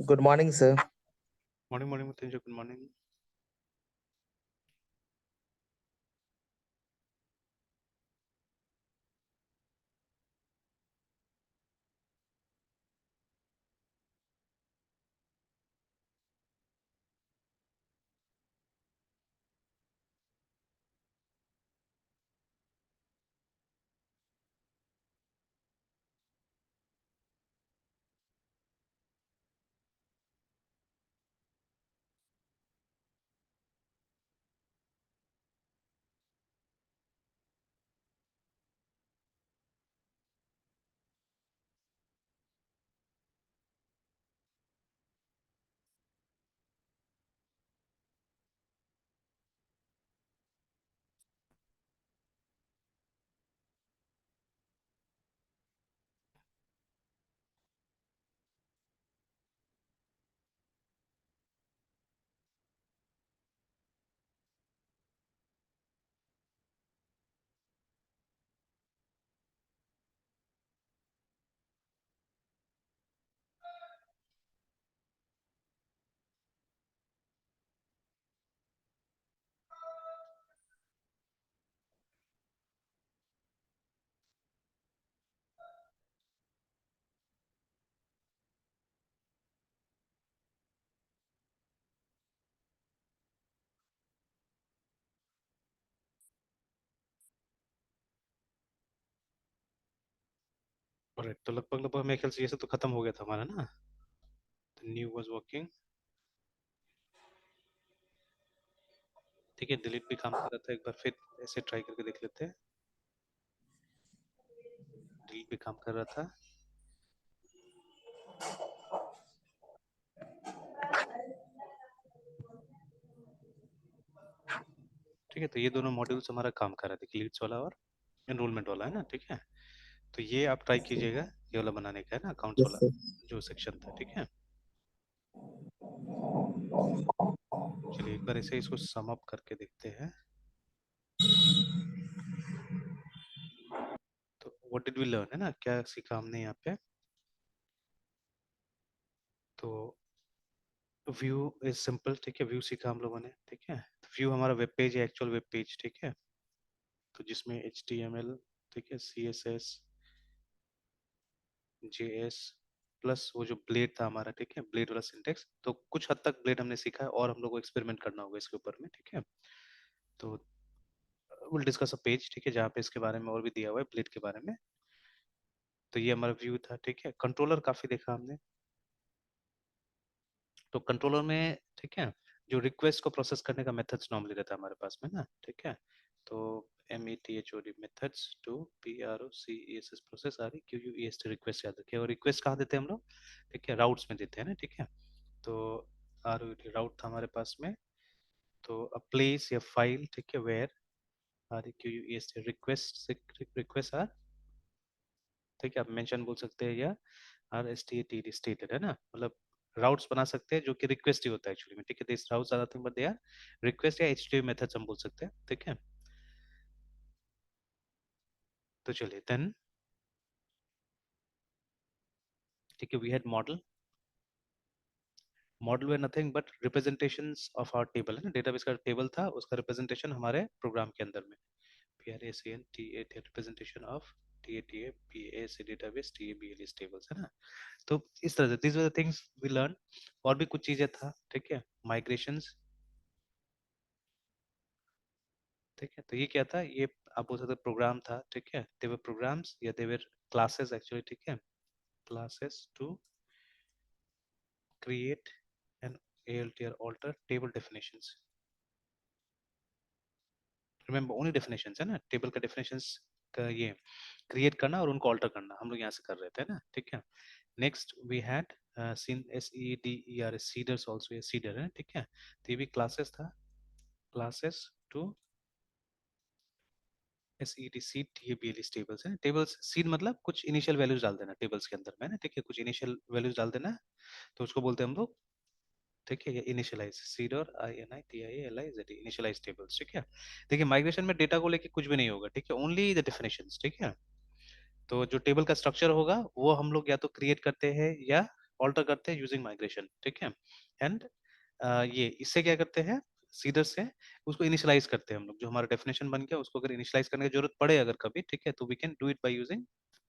Good morning, sir. Morning, morning, Mrityunjay. Good morning. Alright, तो लगभग लगभग मेरे ख्याल से ये सब तो खत्म हो गया था हमारा ना. The new was working. ठीक है, डिलीट भी काम कर रहा था. एक बार फिर ऐसे ट्राई करके देख लेते हैं. डिलीट भी काम कर रहा था. ठीक है, तो ये दोनों मॉड्यूल्स हमारा काम कर रहा था, लीड्स वाला और एनरोलमेंट वाला है ना. ठीक है, तो ये आप ट्राई कीजिएगा, ये वाला बनाने का है ना, अकाउंट्स Yes, वाला sir. जो सेक्शन था. ठीक है, चलिए एक बार ऐसे इसको सम अप करके देखते हैं. तो व्हाट डिड वी लर्न है ना, क्या सीखा हमने यहाँ पे. तो व्यू इज सिंपल. ठीक है, व्यू सीखा हम लोगों ने. ठीक है, व्यू हमारा वेब पेज है, एक्चुअल वेब पेज. ठीक है, तो जिसमें HTML, ठीक है, CSS, JS प्लस वो जो ब्लेड था हमारा. ठीक है, ब्लेड वाला सिंटेक्स. तो कुछ हद तक ब्लेड हमने सीखा है और हम लोग को एक्सपेरिमेंट करना होगा इसके ऊपर में. ठीक है, तो विल डिस्कस अ पेज. ठीक है, जहाँ पे इसके बारे में और भी दिया हुआ है ब्लेड के बारे में. तो ये हमारा व्यू था. ठीक है, कंट्रोलर काफी देखा हमने. तो कंट्रोलर में, ठीक है, जो रिक्वेस्ट को प्रोसेस करने का मेथड्स नॉर्मली रहता है हमारे पास में ना. ठीक है, तो METHOD methods to PROCESS process REQUEST request याद रखिए. और रिक्वेस्ट कहाँ देते हैं हम लोग. ठीक है, राउट्स में देते हैं ना. ठीक है, तो ROUT राउट था हमारे पास में. तो अ प्लेस या फाइल. ठीक है, where REQUEST request request are. ठीक है, आप मेंशन बोल सकते हैं या RSTATD स्टेटेड है ना, मतलब राउट्स बना सकते हैं जो कि रिक्वेस्ट ही होता है एक्चुअली में. ठीक है, this routes are nothing but they are request या HTTP मेथड्स हम बोल सकते हैं. ठीक है, तो चलिए देन. ठीक है, we had model. Model were nothing but representations of our table है ना, डेटाबेस का टेबल था, उसका रिप्रेजेंटेशन हमारे प्रोग्राम के अंदर में. PRACNTA representation of TATA database TABLS tables है ना. तो इस तरह से these were the things we learn. और भी कुछ चीजें था. ठीक है, माइग्रेशंस. ठीक है, तो ये क्या था, ये आप बोल सकते प्रोग्राम था. ठीक है, दे वर प्रोग्राम्स या दे वर क्लासेस एक्चुअली. ठीक है, classes to create an ALT or alter table definitions. Remember only definitions है ना, टेबल का डेफिनेशंस का ये क्रिएट करना और उनको ऑल्टर करना हम लोग यहाँ से कर रहे थे ना. ठीक है, next we had seen SEDER seeders also. ये सीडर है. ठीक है, तो ये भी क्लासेस था. Classes to SED seed TABLS tables है. टेबल्स सीड मतलब कुछ इनिशियल वैल्यूज डाल देना टेबल्स के अंदर में ना. ठीक है, कुछ इनिशियल वैल्यूज डाल देना, तो उसको बोलते हैं हम लोग. ठीक है, ये इनिशियलाइज सीड और INITIALIZ इनिशियलाइज टेबल्स. ठीक है, देखिए माइग्रेशन में डेटा को लेके कुछ भी नहीं होगा. ठीक है, ओनली द डेफिनेशंस. ठीक है, तो जो टेबल का स्ट्रक्चर होगा वो हम लोग या तो क्रिएट करते हैं या ऑल्टर करते हैं यूजिंग माइग्रेशन, ठीक है। एंड ये इससे क्या करते हैं, सीडर से उसको इनिशियलाइज करते हैं हम लोग, जो हमारा डेफिनेशन बन गया उसको अगर इनिशियलाइज करने की जरूरत पड़े अगर कभी, ठीक है, तो we can do it by using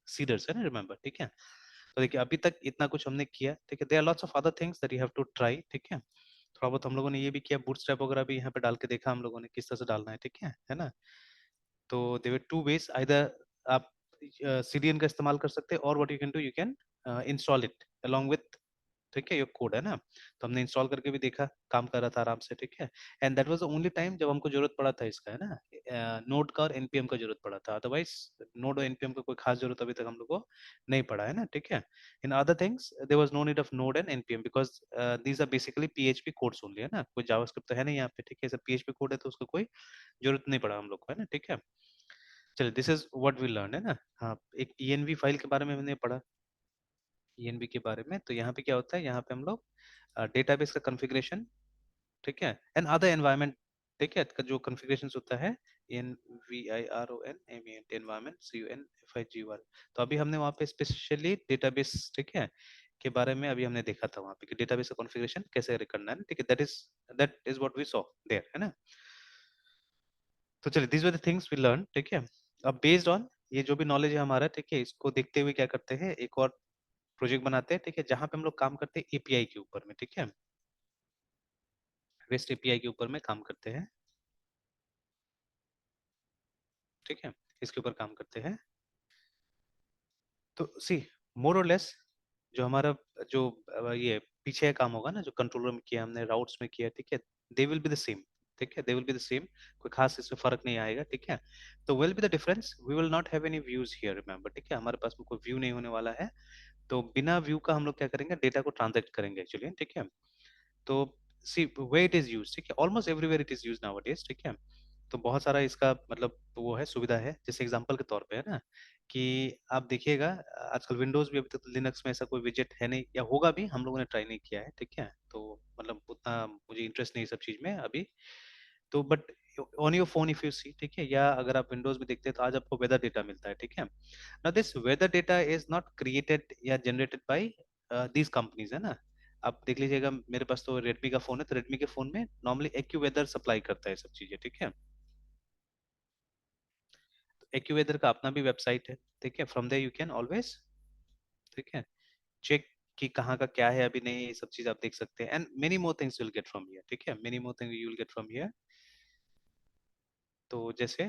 seeders, है ना, रिमेंबर, ठीक है। तो देखिए अभी तक इतना कुछ हमने किया, ठीक है। There are lots of other things that you have to try, ठीक है। थोड़ा बहुत हम लोगों ने ये भी किया, बूटस्ट्रैप वगैरह भी यहाँ पे डाल के देखा हम लोगों ने किस तरह से डालना है, ठीक है ना। तो there were two ways, either आप सीडीएन का इस्तेमाल कर सकते हैं, और what you can do, you can install it along with, ठीक है, ये कोड है ना। तो हमने इंस्टॉल करके भी देखा, काम कर रहा था आराम से, ठीक है। And that was the only time जब हमको जरूरत पड़ा था इसका, है ना, नोड का और एनपीएम का जरूरत पड़ा था, अदरवाइज नोड और एनपीएम का कोई खास जरूरत अभी तक हम लोग को नहीं पड़ा है ना, ठीक है। In other things there was no need of node and NPM because these are basically PHP codes only, है ना, कोई जावास्क्रिप्ट तो है नहीं यहाँ पे, ठीक है, सब पीएचपी कोड है, तो उसका कोई जरूरत नहीं पड़ा हम लोग को, है ना, ठीक है। चलिए this is what we learn, है ना। हाँ, एक ईएनवी फाइल के बारे में हमने पढ़ा, ईएनवी के बारे में। तो यहाँ पे क्या होता है, यहाँ पे हम लोग डेटाबेस का कॉन्फ़िगरेशन, ठीक है, एंड अदर एनवायरनमेंट, ठीक है, का जो कॉन्फ़िगरेशन होता है, N V I R O N M A environment C U N F I G Y. तो अभी हमने वहाँ पे स्पेशली डेटाबेस, ठीक है, के बारे में अभी हमने देखा था वहाँ पे कि डेटाबेस का कॉन्फ़िगरेशन कैसे करना है, ठीक है। That is what we saw there, है ना। तो चलिए this were the things we learn, ठीक है। अब बेस्ड ऑन ये जो भी नॉलेज है हमारा, ठीक है, इसको देखते हुए क्या करते हैं, एक और प्रोजेक्ट बनाते हैं, ठीक है, जहाँ पे हम लोग काम करते हैं एपीआई के ऊपर में, ठीक है, रेस्ट एपीआई के ऊपर में काम करते हैं, ठीक है, इसके ऊपर काम करते हैं। तो सी मोर और लेस जो हमारा जो ये पीछे का काम होगा ना, जो कंट्रोलर में किया हमने, राउट्स में किया, ठीक है, they will be the same, ठीक है, they will be the same, कोई खास इसमें फर्क नहीं आएगा, ठीक है। तो will be the difference, we will not have any views here, remember, ठीक है, हमारे पास में कोई व्यू नहीं होने वाला है। तो बिना व्यू का हम लोग क्या करेंगे, डेटा को ट्रांजैक्ट करेंगे एक्चुअली, ठीक है। तो सी वे इट इज यूज, ठीक है, almost everywhere it is use nowadays, ठीक है। तो बहुत सारा इसका मतलब वो है, सुविधा है, जैसे एग्जांपल के तौर पे, है ना, कि आप देखिएगा आजकल विंडोज भी, अभी तक लिनक्स में ऐसा कोई विजेट है नहीं, या होगा भी, हम लोगों ने ट्राई नहीं किया है, ठीक है। तो मतलब उतना मुझे इंटरेस्ट नहीं सब चीज में अभी। तो but on your phone if you see, ठीक है, या अगर आप विंडोज में देखते हैं तो आज आपको वेदर डेटा मिलता है, ठीक है। Now this weather data is not created या जनरेटेड बाय दीज कंपनीज, है ना। आप देख लीजिएगा, मेरे पास तो रेडमी का फोन है, तो रेडमी के फोन में नॉर्मली एक्यूवेदर सप्लाई करता है सब चीजें, ठीक है। एक्यूवेदर का अपना भी वेबसाइट है, ठीक है, from there you can always, ठीक है, चेक कि कहाँ का क्या है अभी, नहीं, ये सब चीज आप देख सकते हैं, and many more things will get from here, ठीक है, many more thing you will get from here. तो जैसे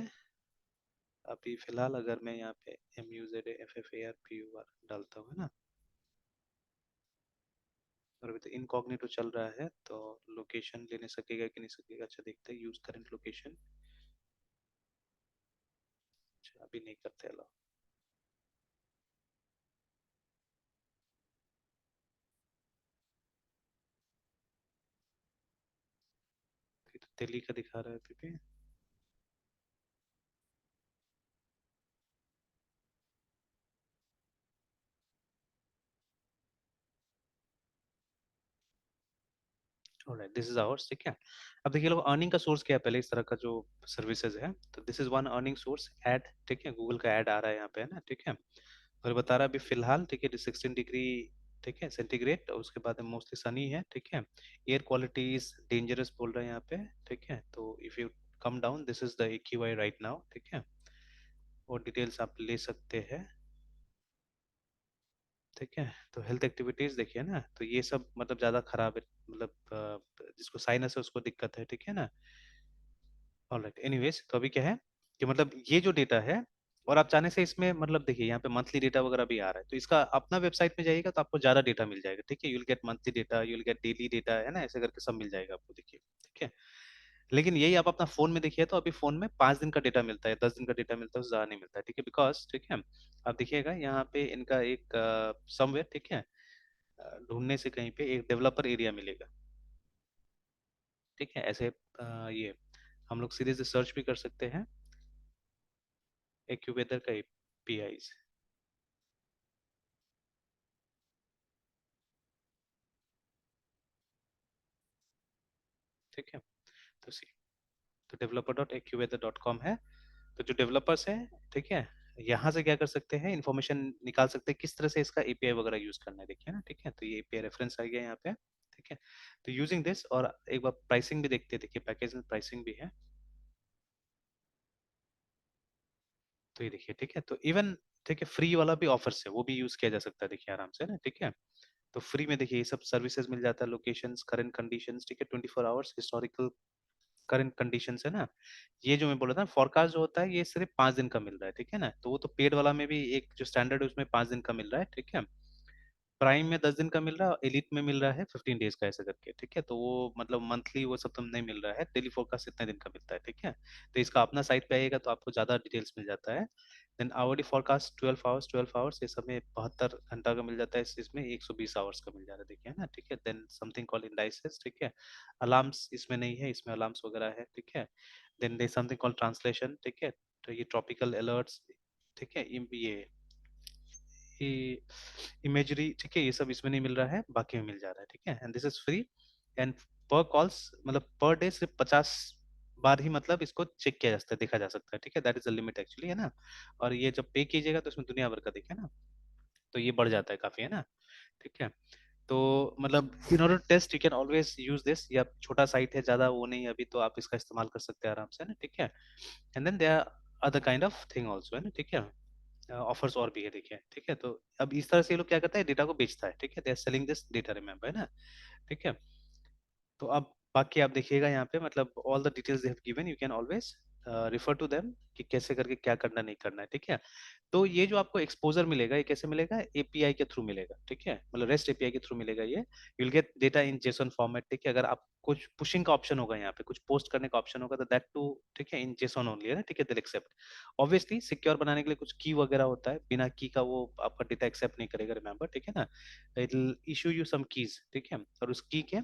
अभी फिलहाल अगर मैं यहाँ पे MUZAFFARPUR डालता हूँ, है ना, और अभी तो इनकॉग्निटो चल रहा है, तो लोकेशन लेने सकेगा कि नहीं सकेगा, अच्छा देखते हैं, यूज करंट लोकेशन, अच्छा अभी नहीं करते अलाउ। तो दिल्ली का दिखा रहा है अभी भी। ऑलराइट, दिस इज आवर्स, ठीक है। अब देखिए लोग अर्निंग का सोर्स क्या है, पहले इस तरह का जो सर्विसेज है, तो this is one earning source, add, ठीक है, गूगल का ऐड आ रहा है यहाँ पे, है ना, ठीक है। और बता रहा है अभी फिलहाल, ठीक है, 16 डिग्री, ठीक है, सेंटीग्रेड, और उसके बाद मोस्टली सनी है, ठीक है। एयर क्वालिटी इज डेंजरस बोल रहे हैं यहाँ पे, ठीक है। तो if you come down, this is the AQI right now, ठीक है। और डिटेल्स आप ले सकते हैं, ठीक है। तो हेल्थ एक्टिविटीज देखिए ना, तो ये सब मतलब ज्यादा खराब है, मतलब जिसको साइनस है उसको दिक्कत है, ठीक है ना। ऑलराइट, एनीवेज, तो अभी क्या है कि मतलब ये जो डेटा है, और आप चाहने से इसमें मतलब देखिए यहाँ पे मंथली डेटा वगैरह भी आ रहा है, तो इसका अपना वेबसाइट में जाइएगा तो आपको ज्यादा डेटा मिल जाएगा, ठीक है, you'll get monthly data, you'll get daily data, है ना, ऐसे करके सब मिल जाएगा आपको, देखिए, ठीक है। लेकिन यही आप अपना फोन में देखिए, तो अभी फोन में 5 दिन का डेटा मिलता है, 10 दिन का डेटा मिलता है, उससे ज्यादा नहीं मिलता है, ठीक है, बिकॉज, ठीक है, आप देखिएगा यहाँ पे इनका एक समवेयर, ठीक है, ढूंढने से कहीं पे एक डेवलपर एरिया मिलेगा, ठीक है, ऐसे ये हम लोग सीधे से सर्च भी कर सकते हैं एक्यूबेटर का APIs, ठीक है। तो सी तो developer.accuweather.com है। तो जो डेवलपर्स है, ठीक है, यहाँ से क्या कर सकते हैं, इन्फॉर्मेशन निकाल सकते हैं किस तरह से इसका एपीआई वगैरह यूज करना है, देखिए ना, ठीक है। तो ये एपीआई रेफरेंस आ गया यहाँ पे, ठीक है। तो यूजिंग दिस, और एक बार प्राइसिंग भी देखते हैं, देखिए पैकेज में प्राइसिंग भी है। तो ये देखिए, ठीक है। तो इवन, ठीक है, फ्री वाला भी ऑफर्स है, वो भी यूज किया जा सकता है, देखिए आराम से ना, ठीक है। तो फ्री में देखिए ये सब सर्विसेज मिल जाता है, लोकेशंस, करंट कंडीशंस, ठीक है, 24 आवर्स हिस्टोरिकल करंट कंडीशंस है ना। ये जो मैं बोला था फॉरकास्ट जो होता है, ये सिर्फ 5 दिन का मिल रहा है, ठीक है ना। तो वो तो पेड वाला में भी एक जो स्टैंडर्ड है उसमें 5 दिन का मिल रहा है, ठीक है। प्राइम में 10 दिन का मिल रहा है, और एलिट में मिल रहा है 15 डेज का, ऐसा करके, ठीक है। तो वो मतलब मंथली वो सब तो नहीं मिल रहा है, डेली फोरकास्ट इतने दिन का मिलता है, ठीक है। तो इसका अपना साइट पे आएगा तो आपको ज्यादा डिटेल्स मिल जाता है। Then hourly forecast 12 hours, 12 hours, ये सब में 72 घंटा का मिल जाता है, इसमें 120 आवर्स का मिल जा रहा है, देखिए ना, ठीक है। देन समथिंग कॉल इंडाइसेस, ठीक है। अलार्म्स इसमें नहीं है, इसमें अलार्म्स वगैरह है, ठीक है। Then they something call translation, ठीक है। तो ये ट्रॉपिकल अलर्ट्स, ठीक है, ये इमेजरी, ठीक है, ये सब इसमें नहीं मिल रहा है, बाकी में मिल जा रहा है, ठीक है। And this is free. And पर कॉल्स मतलब पर डे सिर्फ 50 बार ही मतलब इसको चेक किया जा सकता है, देखा जा सकता है, ठीक है। That is the limit actually, है ना। और ये जब पे कीजिएगा तो इसमें दुनिया भर का दिखे ना, तो ये बढ़ जाता है काफी, है ना, ठीक है। तो मतलब in order test you can always use this, या छोटा साइट है, ज्यादा वो नहीं है अभी, तो आप इसका इस्तेमाल कर सकते हैं आराम से ना, ठीक है। And then there are other kind of thing also, है ना, ठीक है। ऑफर्स और भी है, देखिए, ठीक है। तो अब इस तरह से ये लोग क्या करता है, डेटा को बेचता है, ठीक है। They are selling this data, remember, है ना, ठीक है। तो अब बाकी आप देखिएगा यहाँ पे, मतलब all the details they have given, you can always refer to them कि कैसे करके क्या करना नहीं करना है, ठीक है। तो ये जो आपको एक्सपोजर मिलेगा, ये कैसे मिलेगा, एपीआई के थ्रू मिलेगा, ठीक है, मतलब रेस्ट एपीआई के थ्रू मिलेगा ये। You will get data in JSON format, ठीक है। अगर आप कुछ पुशिंग का ऑप्शन होगा यहाँ पे, कुछ पोस्ट करने का ऑप्शन होगा, तो दैट टू, ठीक है, इन जेसन ओनली, है ना, ठीक है, दिल एक्सेप्ट। ऑब्वियसली सिक्योर बनाने के लिए कुछ की वगैरह होता है, बिना की का वो आपका डेटा एक्सेप्ट नहीं करेगा, रिमेंबर, ठीक है ना। It will issue you some keys, ठीक है, और उस की के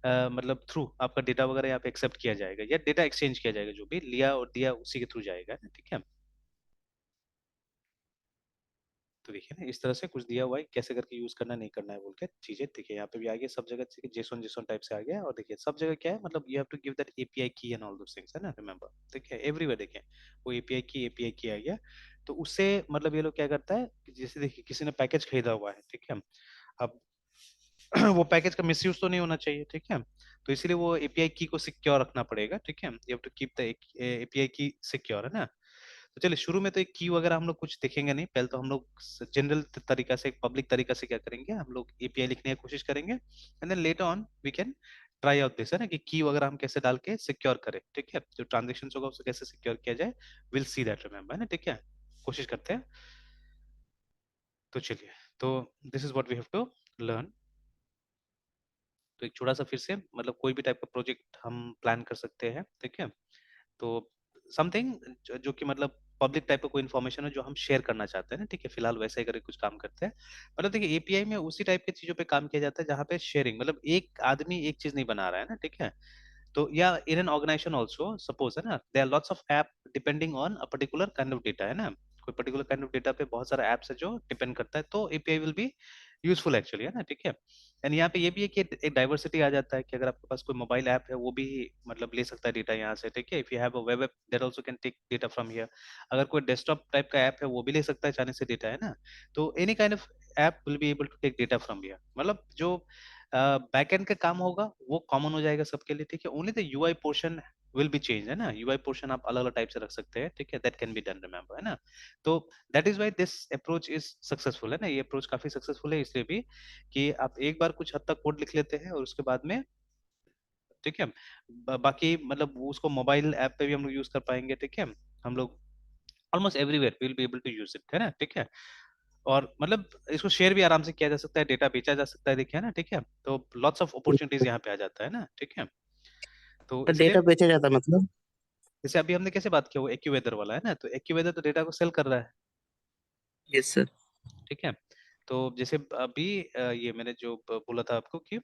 मतलब थ्रू आपका डेटा वगैरह यहाँ पे एक्सेप्ट किया जाएगा, या डेटा एक्सचेंज किया जाएगा, जो भी लिया और दिया उसी के थ्रू जाएगा, ठीक है। तो देखिए ना, इस तरह से कुछ दिया हुआ है, कैसे करके यूज करना नहीं करना है बोल के चीजें, देखिए यहाँ पे भी आ गया सब जगह से, जेसोन जेसोन टाइप से आ गया। और देखिए सब जगह क्या है, मतलब you have to give that API key and all those things, है ना, रिमेंबर, देखिए एवरीवेयर देखिए वो एपीआई की आ गया। तो उससे मतलब ये लोग क्या करता है कि जैसे देखिए किसी ने पैकेज खरीदा हुआ है, ठीक है। अब वो पैकेज का मिसयूज तो नहीं होना चाहिए, ठीक है। तो इसीलिए वो एपीआई की को सिक्योर रखना पड़ेगा, ठीक है। You have to keep the API key secure, है ना। तो चलिए शुरू में तो एक की वगैरह हम लोग कुछ देखेंगे नहीं, पहले तो हम लोग जनरल तरीका से, पब्लिक तरीका से क्या करेंगे, हम लोग एपीआई लिखने की कोशिश करेंगे, and then later on we can try out this, है ना, कि की वगैरह हम कैसे डाल के सिक्योर करें, ठीक है। जो ट्रांजेक्शन होगा उसको कैसे सिक्योर किया जाए, विल सी दैट, रिमेंबर, है ना, ठीक है। कोशिश करते हैं। तो चलिए, तो this is what we have to learn. तो एक छोटा सा फिर से, मतलब कोई भी टाइप का प्रोजेक्ट हम प्लान कर सकते हैं, ठीक है। तो समथिंग जो कि मतलब पब्लिक टाइप का कोई इन्फॉर्मेशन है जो हम शेयर करना चाहते हैं ना, ठीक है, फिलहाल वैसे ही करके कुछ काम करते हैं। मतलब देखिए एपीआई में उसी टाइप की चीजों पे काम किया जाता है जहाँ पे शेयरिंग, मतलब एक आदमी एक चीज नहीं बना रहा है ना, ठीक है। तो या in an organization also suppose, है ना, there are lots of app depending on a particular kind of data, है ना। कोई पर्टिकुलर काइंड ऑफ डेटा पे बहुत सारा ऐप्स है जो डिपेंड करता है, तो API will be useful actually, है ना, ठीक है। एंड यहाँ पे ये भी है कि एक डाइवर्सिटी आ जाता है कि अगर आपके पास कोई मोबाइल ऐप है वो भी मतलब ले सकता है डेटा यहाँ से, ठीक है। If you have a web app that also can take data from here. अगर कोई डेस्कटॉप टाइप का ऐप है वो भी ले सकता है चाहने से डेटा, है ना। तो any kind of app will be able to take data from here, मतलब जो बैकएंड का काम होगा वो कॉमन हो जाएगा सबके लिए, ठीक है। Only the UI portion will be change, है ना। यूआई पोर्शन आप अलग अलग टाइप से रख सकते हैं, ठीक है, that can be done, remember, है ना। तो that is why this approach is successful, है ना, ये अप्रोच काफी सक्सेसफुल है इसलिए भी कि आप एक बार कुछ हद तक कोड लिख लेते हैं और उसके बाद में, ठीक है, बाकी मतलब उसको मोबाइल ऐप पे भी हम लोग यूज कर पाएंगे, ठीक है। हम लोग almost everywhere will be able to use it, है ना, ठीक है। और मतलब इसको शेयर भी आराम से किया जा सकता है, डेटा बेचा जा सकता है, देखिए ना, ठीक है। तो लॉट्स ऑफ अपॉर्चुनिटीज यहाँ पे आ जाता है ना, ठीक है। तो तो इसलिए डेटा बेचा जाता मतलब? जैसे अभी हमने कैसे बात किया, वो एक्यूवेदर वाला है ना, तो एक्यूवेदर तो डेटा को सेल कर रहा है, यस सर। ठीक है। तो जैसे अभी ये मैंने जो बोला था आपको कि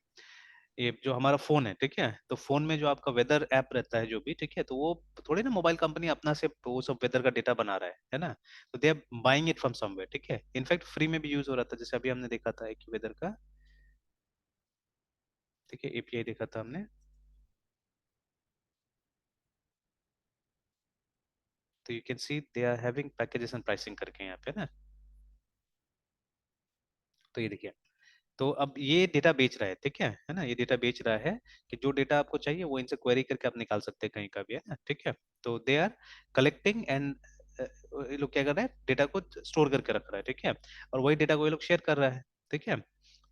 ये जो हमारा फोन है, ठीक है, तो फोन में जो आपका वेदर ऐप रहता है जो भी, ठीक है, तो वो थोड़ी ना मोबाइल कंपनी अपना से वो सब वेदर का डेटा बना रहा है ना। तो they are buying it from somewhere, ठीक है। इनफैक्ट फ्री में भी यूज हो रहा था, जैसे अभी हमने देखा था एक वेदर का, ठीक है, एपीआई देखा था हमने। तो you can see they are having packages and pricing करके यहाँ पे ना। तो ये देखिए, तो अब ये डेटा बेच रहा है, ठीक है ना, ये डेटा बेच रहा है कि जो डेटा आपको चाहिए वो इनसे क्वेरी करके आप निकाल सकते हैं कहीं का भी, है ना, ठीक है। तो दे आर कलेक्टिंग एंड ये लोग क्या कर रहे हैं, डेटा को स्टोर करके रख रहा है, ठीक है, और वही डेटा को ये लोग शेयर कर रहा है, ठीक है।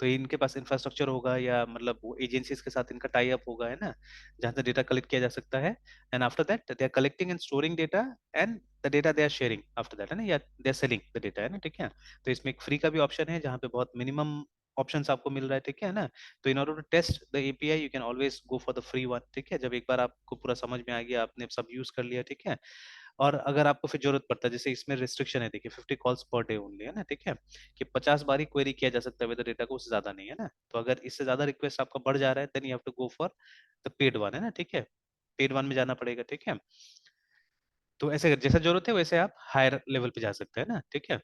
तो इनके पास इंफ्रास्ट्रक्चर होगा या मतलब वो एजेंसीज के साथ इनका टाई अप होगा, है ना, जहाँ से डेटा कलेक्ट किया जा सकता है। And after that they are collecting and storing data and the data they are sharing after that, है ना, या they are selling the data, है ना, ठीक है। तो इसमें एक फ्री का भी ऑप्शन है जहाँ पे बहुत मिनिमम ऑप्शंस आपको मिल रहा है, ठीक है ना। तो in order to test the API you can always go for the free one, ठीक है। जब एक बार आपको पूरा समझ में आ गया, आपने सब यूज कर लिया, ठीक है, और अगर आपको फिर जरूरत पड़ता है, जैसे इसमें रिस्ट्रिक्शन है देखिए 50 कॉल्स पर डे ओनली, है ना, ठीक है, कि 50 बार ही क्वेरी किया जा सकता है विद डेटा को, उससे ज्यादा नहीं, है ना। तो अगर इससे ज्यादा रिक्वेस्ट आपका बढ़ जा रहा है then you have to go for the paid one, है ना, ठीक है, पेड वन में जाना पड़ेगा, ठीक है। तो ऐसे जैसा जरूरत है वैसे आप हायर लेवल पे जा सकते हैं ना, ठीक है।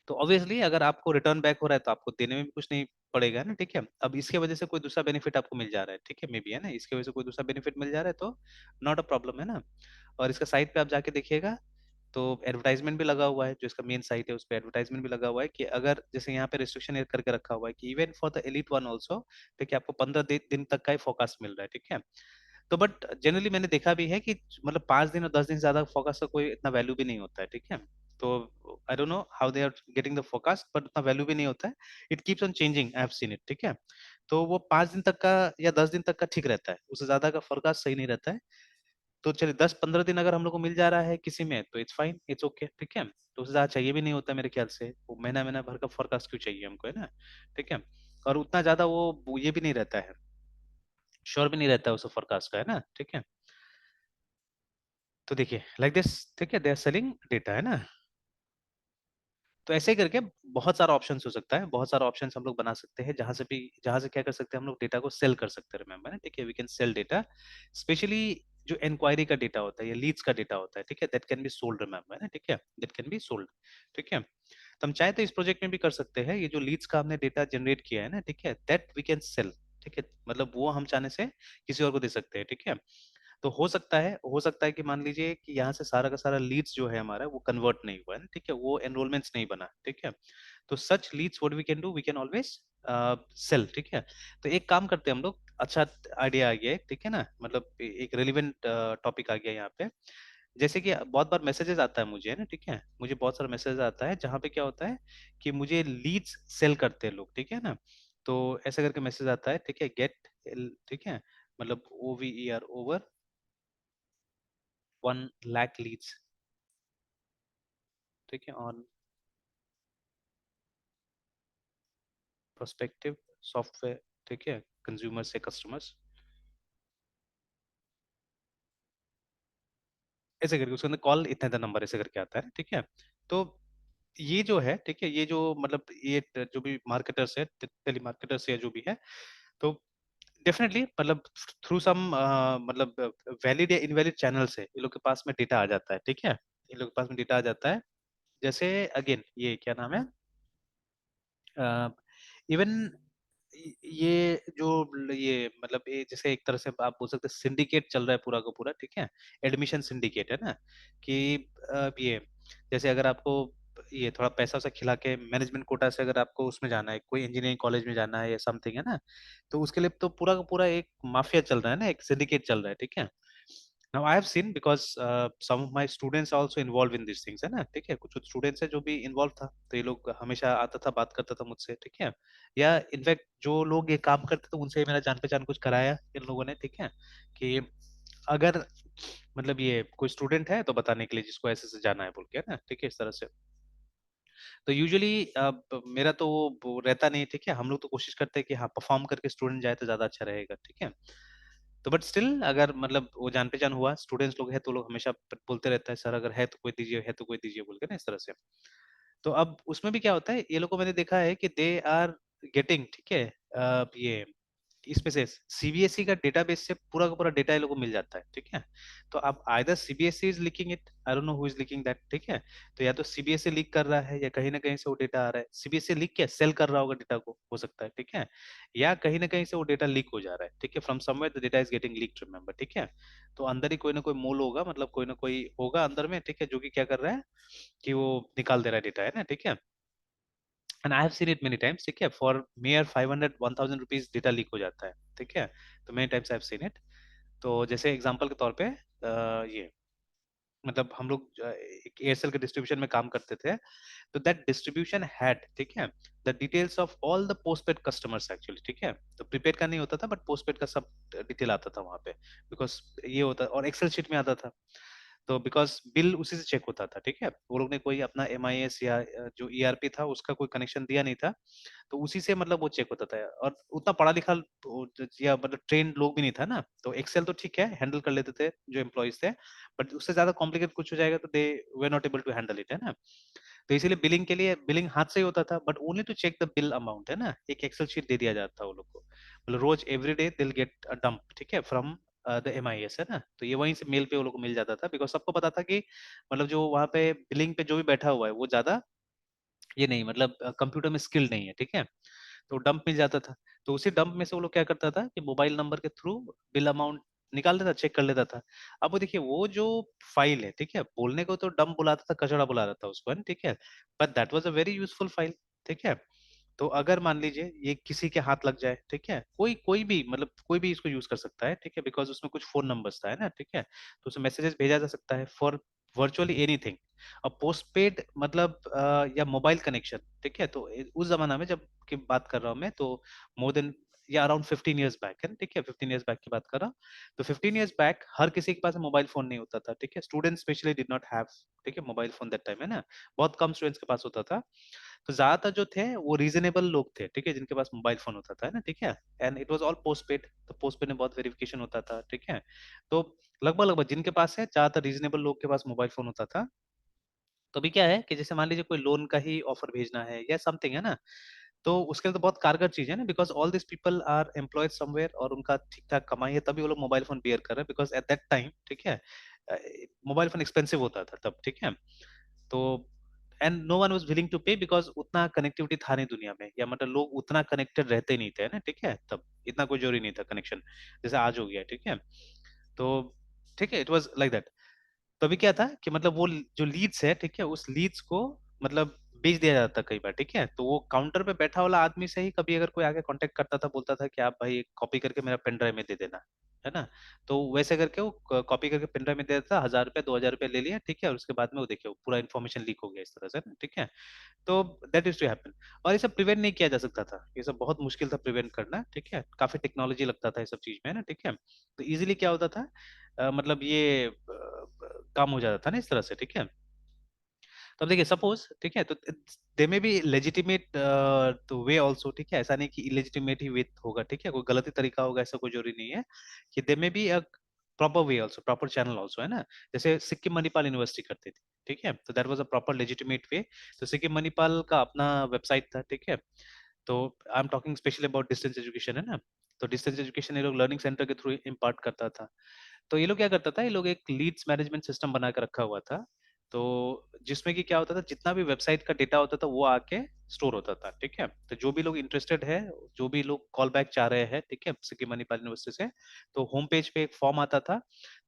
तो ऑब्वियसली अगर आपको रिटर्न बैक हो रहा है तो आपको देने में भी कुछ नहीं पड़ेगा ना, ठीक है। अब इसके वजह से कोई दूसरा बेनिफिट आपको मिल जा रहा है, ठीक है, मे बी, है ना, इसके वजह से कोई दूसरा बेनिफिट मिल जा रहा है तो नॉट अ प्रॉब्लम, है ना। और इसका साइट पे आप जाके देखिएगा तो एडवर्टाइजमेंट भी लगा हुआ है, जो इसका मेन साइट है उस पर एडवर्टाइजमेंट भी लगा हुआ है कि अगर जैसे यहाँ पे रिस्ट्रिक्शन करके रखा हुआ है कि even for the elite one also, ठीक है, आपको 15 दिन तक का ही फोकस मिल रहा है, ठीक है। तो बट जनरली मैंने देखा भी है कि मतलब 5 दिन और 10 दिन से ज्यादा फोकस का कोई इतना वैल्यू भी नहीं होता है, ठीक है। तो I don't know how they are getting the focus, but उतना वैल्यू भी नहीं होता है। It keeps on changing, I have seen it, ठीक है। तो वो 5 दिन तक का या 10 दिन तक का ठीक रहता है, उससे ज्यादा का फोरकास्ट सही नहीं रहता है। तो चलिए 10-15 दिन अगर हम लोग को मिल जा रहा है किसी में तो इट्स फाइन, इट्स ओके, ठीक है। तो उससे ज्यादा चाहिए भी नहीं होता मेरे ख्याल से, वो महीना महीना भर का फोरकास्ट क्यों चाहिए हमको, है ना, ठीक है। और उतना ज्यादा वो ये भी नहीं रहता है, श्योर भी नहीं रहता है उस फोरकास्ट का, है ना, ठीक है। तो देखिए लाइक दिस, ठीक है, दे आर सेलिंग डेटा, है ना। तो ऐसे ही करके बहुत सारा ऑप्शंस हो सकता है, बहुत सारा ऑप्शंस हम लोग बना सकते हैं जहां से भी, जहां से क्या कर सकते हैं हम लोग डेटा को सेल कर सकते हैं, रिमेंबर ना, ठीक है, we can sell data, specially जो इंक्वायरी का डेटा होता है या लीड्स का डेटा होता है, ठीक है, that can be sold, remember ना, ठीक है, दैट कैन बी सोल्ड, ठीक है। तो हम चाहे तो इस प्रोजेक्ट में भी कर सकते हैं, ये जो लीड्स का हमने डेटा जनरेट किया है ना, ठीक है, दैट वी कैन सेल, ठीक है, मतलब वो हम चाहने से किसी और को दे सकते हैं, ठीक है। तो हो सकता है कि मान लीजिए कि यहाँ से सारा का सारा लीड्स जो है हमारा वो कन्वर्ट नहीं हुआ है ना, ठीक है, वो एनरोलमेंट्स नहीं बना, ठीक है। तो such leads what we can do, we can always sell, ठीक है। तो एक काम करते हैं हम लोग, अच्छा आइडिया आ गया है, ठीक है ना, मतलब एक रेलिवेंट टॉपिक आ गया यहाँ पे। जैसे कि बहुत बार मैसेजेस आता है मुझे, है ना, ठीक है, मुझे बहुत सारा मैसेज आता है जहाँ पे क्या होता है कि मुझे लीड्स सेल करते हैं लोग, ठीक है ना। तो ऐसा करके मैसेज आता है, ठीक है, गेट, ठीक है, मतलब OVER, ओवर 1 लाख लीड्स, ठीक है, ऑन प्रोस्पेक्टिव सॉफ्टवेयर, ठीक है, कंज्यूमर से कस्टमर्स, ऐसे करके उसके अंदर कॉल इतना इतना नंबर ऐसे करके आता है, ठीक है। तो ये जो है, ठीक है, ये जो मतलब ये जो भी मार्केटर्स है, टेली मार्केटर्स या जो भी है, तो डेफिनेटली मतलब थ्रू सम मतलब वैलिड या इनवैलिड चैनल से ये लोग के पास में डेटा आ जाता है, ठीक है, ये लोग के पास में डेटा आ जाता है। जैसे अगेन ये क्या नाम है, इवन ये जो ये मतलब ये जैसे एक तरह से आप बोल सकते हैं सिंडिकेट चल रहा है पूरा का पूरा, ठीक है, एडमिशन सिंडिकेट, है ना, कि ये जैसे अगर आपको ये थोड़ा पैसा वैसा खिला के मैनेजमेंट कोटा से अगर आपको उसमें जाना है, कोई इंजीनियरिंग कॉलेज में जाना है या समथिंग, है ना, तो उसके लिए तो पूरा का पूरा एक माफिया चल रहा है ना, एक सिंडिकेट चल रहा है, ठीक है। Now I have seen because some of my students are also involved in these things, है ना, ठीक है, कुछ स्टूडेंट्स है जो भी इन्वॉल्व था, तो ये लोग हमेशा आता था बात करता था मुझसे, ठीक है, या इनफैक्ट जो लोग ये काम करते थे उनसे मेरा जान पहचान कुछ कराया इन लोगों ने, ठीक है, कि अगर मतलब ये कोई स्टूडेंट है तो बताने के लिए जिसको ऐसे से जाना है बोल के, है ना, ठीक है, इस तरह से। तो यूजुअली मेरा तो वो रहता नहीं, ठीक है, हम लोग तो कोशिश करते हैं कि हाँ परफॉर्म करके स्टूडेंट जाए तो ज्यादा अच्छा रहेगा, ठीक है। तो बट स्टिल अगर मतलब वो जान पहचान हुआ स्टूडेंट्स लोग हैं तो लोग हमेशा बोलते रहता है सर अगर है तो कोई दीजिए, है तो कोई दीजिए बोल के ना, इस तरह से। तो अब उसमें भी क्या होता है, ये लोग को मैंने देखा है कि दे आर गेटिंग, ठीक है, ये इसमें से सीबीएसई का डेटाबेस से पूरा का पूरा डेटा ये लोग को मिल जाता है, ठीक है। तो अब either CBSE is leaking it, I don't know who is leaking that, ठीक है। तो या तो सीबीएसई लीक कर रहा है, या कहीं ना कहीं से वो डेटा आ रहा है, सीबीएसई लीक क्या सेल कर रहा होगा डेटा को, हो सकता है, ठीक है। या कहीं ना कहीं से वो डेटा लीक हो जा रहा है, ठीक है, from somewhere the data is getting leaked, remember, ठीक है। तो अंदर ही कोई ना कोई मोल होगा, मतलब कोई ना कोई होगा अंदर में, ठीक है, जो कि क्या कर रहा है कि वो निकाल दे रहा है डेटा, है ना, ठीक है। And I have seen it many times, ठीक है, for mayor 500 1000 rupees data leak हो जाता है, ठीक है। तो many times I have seen it. तो जैसे एग्जांपल के तौर पे ये मतलब हम लोग एक एयरसेल के डिस्ट्रीब्यूशन में काम करते थे, तो दैट डिस्ट्रीब्यूशन हैड, ठीक है, the details of all the postpaid customers actually, ठीक है। तो प्रीपेड का नहीं होता था, बट पोस्टपेड का सब डिटेल आता था वहां पे, बिकॉज ये होता और एक्सेल शीट में आता था। तो बिकॉज बिल उसी से चेक होता था, ठीक है, वो लोग ने कोई अपना एमआईएस या जो ईआरपी था उसका कोई कनेक्शन दिया नहीं था, तो उसी से मतलब वो चेक होता था। और उतना पढ़ा लिखा या मतलब ट्रेन लोग भी नहीं था ना, तो एक्सेल तो ठीक है हैंडल कर लेते थे जो एम्प्लॉयज थे, बट उससे ज्यादा कॉम्प्लिकेट कुछ हो जाएगा तो they way not able to handle it, है ना। तो इसीलिए बिलिंग के लिए बिलिंग हाथ से ही होता था, but only to check the bill amount, है ना, एक एक्सेल शीट दे दिया जाता था वो लोग को, मतलब रोज एवरी डे दिल गेट अ डंप, ठीक है, फ्रॉम द एमआईएस, है ना। तो ये वहीं से मेल पे वो लोग को मिल जाता था, बिकॉज सबको पता था कि मतलब जो वहाँ पे बिलिंग पे जो भी बैठा हुआ है वो ज्यादा ये नहीं, मतलब कंप्यूटर में स्किल्ड नहीं है, ठीक है। तो डंप मिल जाता था। तो उसी डंप में से वो लोग क्या करता था कि मोबाइल नंबर के थ्रू बिल अमाउंट निकाल देता, चेक कर लेता था। अब वो देखिए वो जो फाइल है, ठीक है, बोलने को तो डंप बुलाता था, कचड़ा बुला रहा था उसको, है ना, ठीक है, but that was a very useful file, ठीक है। तो अगर मान लीजिए ये किसी के हाथ लग जाए, ठीक है, कोई कोई भी मतलब कोई भी इसको यूज कर सकता है, ठीक है, बिकॉज उसमें कुछ फोन नंबर्स था, है ना, ठीक है, तो उसमें मैसेजेस भेजा जा सकता है फॉर वर्चुअली एनीथिंग। अब पोस्टपेड मतलब या मोबाइल कनेक्शन, ठीक है, तो उस जमाना में जब की बात कर रहा हूँ मैं, तो मोर देन या अराउंड 15 ईयर्स बैक है, ठीक है, 15 ईयर्स बैक की बात कर रहा हूँ। तो 15 ईयर्स बैक हर किसी के पास मोबाइल फोन नहीं होता था, ठीक है, student specially did not have, ठीक है, मोबाइल फोन दैट टाइम, है ना, बहुत कम स्टूडेंट्स के पास होता था। तो ज्यादातर जो थे वो रीजनेबल लोग थे, ठीक है, जिनके पास मोबाइल फोन होता था, है ना, ठीक है। And it was all postpaid, तो पोस्टपेड में बहुत वेरिफिकेशन होता था, ठीक है। तो लगभग लगभग जिनके पास है, ज्यादातर रीजनेबल लोग के पास मोबाइल फोन होता था। तो अभी क्या है कि जैसे मान लीजिए कोई लोन का ही ऑफर भेजना है या समथिंग, है ना, तो उसके लिए तो बहुत कारगर चीज है ना, because all this people are employed somewhere और उनका ठीक ठाक कमाई है, तभी वो लोग मोबाइल फोन बियर कर रहे हैं, बिकॉज एट दैट टाइम, ठीक है, मोबाइल फोन एक्सपेंसिव होता था तब, ठीक है। तो and no one was willing to pay, because उतना कनेक्टिविटी था नहीं दुनिया में, या मतलब लोग उतना कनेक्टेड रहते नहीं थे, है ना, ठीक है, तब इतना कोई जरूरी नहीं था कनेक्शन, जैसे आज हो गया, ठीक है। तो ठीक है, इट वाज लाइक दैट। तो अभी क्या था कि मतलब वो जो लीड्स है, ठीक है, उस लीड्स को मतलब बेच दिया जाता कई बार, ठीक है। तो वो काउंटर पे बैठा वाला आदमी से ही कभी अगर कोई आगे कांटेक्ट करता था, बोलता था कि आप भाई कॉपी करके मेरा पेन ड्राइव में दे देना, है ना। तो वैसे करके वो कॉपी करके पेन ड्राइव में दे देता, 1000 रुपया 2000 रुपया ले लिया, ठीक है, और उसके बाद में वो देखिए वो पूरा इन्फॉर्मेशन लीक हो गया इस तरह से ना, ठीक है। तो दैट इज टू हैपन। और ये सब प्रिवेंट नहीं किया जा सकता था, ये सब बहुत मुश्किल था प्रिवेंट करना, ठीक है, काफी टेक्नोलॉजी लगता था ये सब चीज में, है ना, ठीक है। तो इजीली क्या होता था, मतलब ये काम हो जाता था ना इस तरह से, ठीक है। तो अब देखिए सपोज, ठीक है, तो दे में बी लेजिटिमेट तो वे ऑल्सो, ठीक है, ऐसा नहीं कि इलेजिटिमेट ही वे होगा, ठीक है, कोई गलती तरीका होगा ऐसा कोई जरूरी नहीं है, कि दे में be a proper way also, proper channel also, है ना। जैसे सिक्किम मणिपाल यूनिवर्सिटी करती थी, ठीक है, तो that was a proper legitimate way. तो सिक्किम मणिपाल का अपना वेबसाइट था, ठीक है। तो I am talking specially about distance education, है ना। तो डिस्टेंस एजुकेशन ये लोग लर्निंग सेंटर के थ्रू इम्पार्ट करता था। तो ये लोग क्या करता था, ये लोग एक लीड्स मैनेजमेंट सिस्टम बना के रखा हुआ था। तो जिसमें कि क्या होता था, जितना भी वेबसाइट का डेटा होता था वो आके स्टोर होता था, ठीक है। तो जो भी लोग इंटरेस्टेड है, जो भी लोग कॉल बैक चाह रहे हैं, ठीक है, सिक्किम मणिपाल यूनिवर्सिटी से, तो होम पेज पे एक फॉर्म आता था,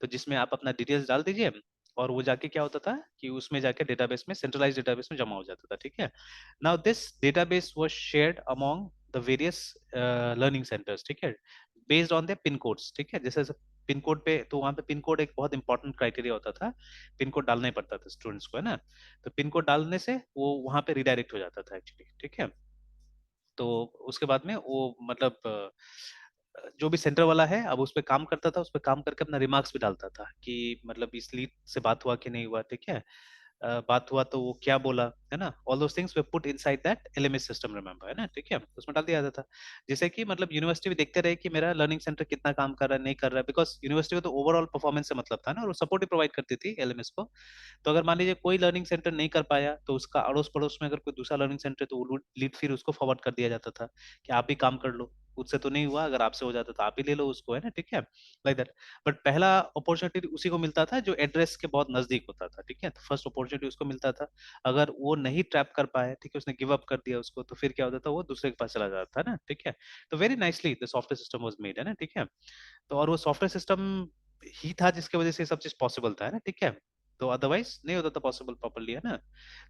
तो जिसमें आप अपना डिटेल्स डाल दीजिए, और वो जाके क्या होता था कि उसमें जाके डेटाबेस में, सेंट्रलाइज डेटाबेस में जमा हो जाता था, ठीक है। Now this database was shared among the various learning centres, ठीक है, based on the pin codes, ठीक है। जैसे पिन कोड पे, तो वहाँ पे पिन कोड एक बहुत इंपॉर्टेंट क्राइटेरिया होता था, पिन कोड डालना ही पड़ता था स्टूडेंट्स को, है ना। तो पिन कोड डालने से वो वहाँ पे रिडायरेक्ट हो जाता था एक्चुअली, ठीक है। तो उसके बाद में वो मतलब जो भी सेंटर वाला है, अब उस पे काम करता था, उस पे काम करके अपना रिमार्क्स भी डालता था कि मतलब इस लीड से बात हुआ कि नहीं हुआ, ठीक है। बात हुआ तो वो क्या बोला, है ना, all those things way put inside that LMS system, remember, है ना, ठीक है, उसमें डाल दिया जाता था। जैसे कि मतलब यूनिवर्सिटी भी देखते रहे कि मेरा लर्निंग सेंटर कितना काम कर रहा है, नहीं कर रहा है, बिकॉज यूनिवर्सिटी को तो ओवरऑल परफॉर्मेंस से मतलब था ना, और वो सपोर्ट भी प्रोवाइड करती थी एलएमएस को। तो अगर मान लीजिए कोई लर्निंग सेंटर नहीं कर पाया, तो उसका अड़ोस पड़ोस में अगर कोई दूसरा लर्निंग सेंटर है, तो वो लीड फिर उसको फॉरवर्ड कर दिया जाता था कि आप भी काम कर लो, उससे तो नहीं हुआ, अगर आपसे हो जाता तो आप ही ले लो उसको, है ना, ठीक है, लाइक दैट। बट पहला अपॉर्चुनिटी उसी को मिलता था जो एड्रेस के बहुत नजदीक होता था, ठीक है, तो फर्स्ट अपॉर्चुनिटी उसको मिलता था। अगर वो नहीं ट्रैप कर पाया, ठीक है, उसने गिव अप कर दिया उसको, तो फिर क्या होता था, वो दूसरे के पास चला जाता था ना, ठीक है। तो very nicely the software system was made, है ना, ठीक है। तो और वो सॉफ्टवेयर सिस्टम ही था जिसकी वजह से ये सब चीज पॉसिबल था, है ना, ठीक है। तो अदरवाइज नहीं होता था पॉसिबल प्रॉपर्ली, है ना।